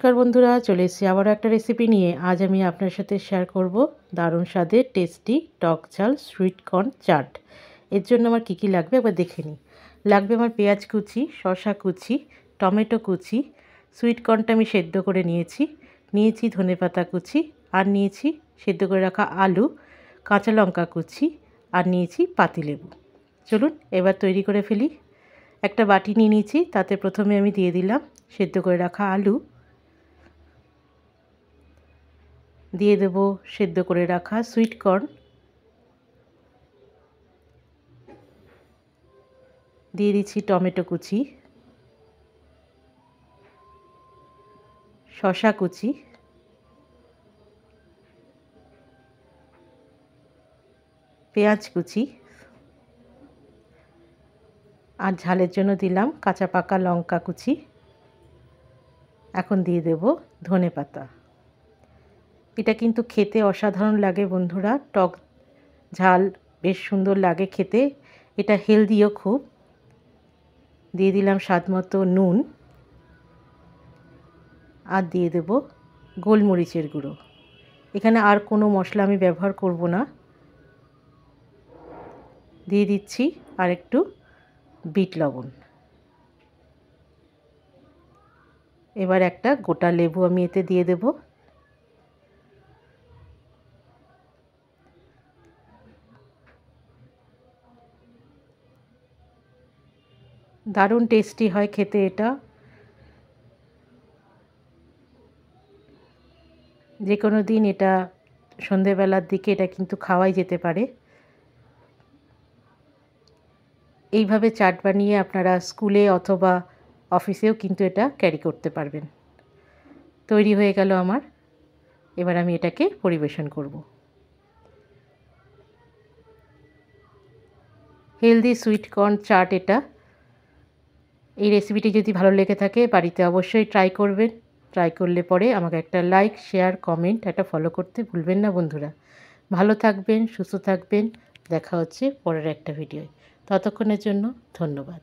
নমস্কার বন্ধুরা, চলে এসেছি আবারও একটা রেসিপি নিয়ে। আজ আমি আপনার সাথে শেয়ার করব দারুণ স্বাদের টেস্টি টক ঝাল সুইট কর্ন চাট। এর জন্য আমার কী কী লাগবে একবার দেখে নিই। লাগবে আমার পেঁয়াজ কুচি, শসা কুচি, টমেটো কুচি, সুইট কর্নটা আমি সেদ্ধ করে নিয়েছি ধনেপাতা কুচি, আর নিয়েছি সেদ্ধ করে রাখা আলু, কাঁচা লঙ্কা কুচি, আর নিয়েছি পাতিলেবু। চলুন এবার তৈরি করে ফেলি। একটা বাটি নিয়ে নিয়েছি, তাতে প্রথমে আমি দিয়ে দিলাম সেদ্ধ করে রাখা আলু, দিয়ে দেব সেদ্ধ করে রাখা সুইট কর্ন, দিয়ে দিচ্ছি টমেটো কুচি, শসা কুচি, পেঁয়াজ কুচি, আর ঝালের জন্য দিলাম কাঁচা পাকা লঙ্কা কুচি। এখন দিয়ে দেব ধনেপাতা। এটা কিন্তু খেতে অসাধারণ লাগে বন্ধুরা, টক ঝাল বেশ সুন্দর লাগে খেতে, এটা হেলদিও খুব। দিয়ে দিলাম স্বাদ মতো নুন, আর দিয়ে দেব গোলমরিচের গুঁড়ো। এখানে আর কোনো মশলা আমি ব্যবহার করব না। দিয়ে দিচ্ছি আর একটু বিট লবণ। এবার একটা গোটা লেবু আমি এতে দিয়ে দেব। দারুণ টেস্টি হয় খেতে এটা। যে কোনো দিন এটা সন্ধেবেলার দিকে এটা কিন্তু খাওয়াই যেতে পারে। এইভাবে চাট বানিয়ে আপনারা স্কুলে অথবা অফিসেও কিন্তু এটা ক্যারি করতে পারবেন। তৈরি হয়ে গেল আমার। এবার আমি এটাকে পরিবেশন করব। হেলদি সুইট কর্ন চাট এটা। এই রেসিপিটি যদি ভালো লেগে থাকে বাড়িতে অবশ্যই ট্রাই করবেন। ট্রাই করলে পরে আমাকে একটা লাইক, শেয়ার, কমেন্ট, একটা ফলো করতে ভুলবেন না বন্ধুরা। ভালো থাকবেন, সুস্থ থাকবেন। দেখা হচ্ছে পরের একটা ভিডিওয়। ততক্ষণের জন্য ধন্যবাদ।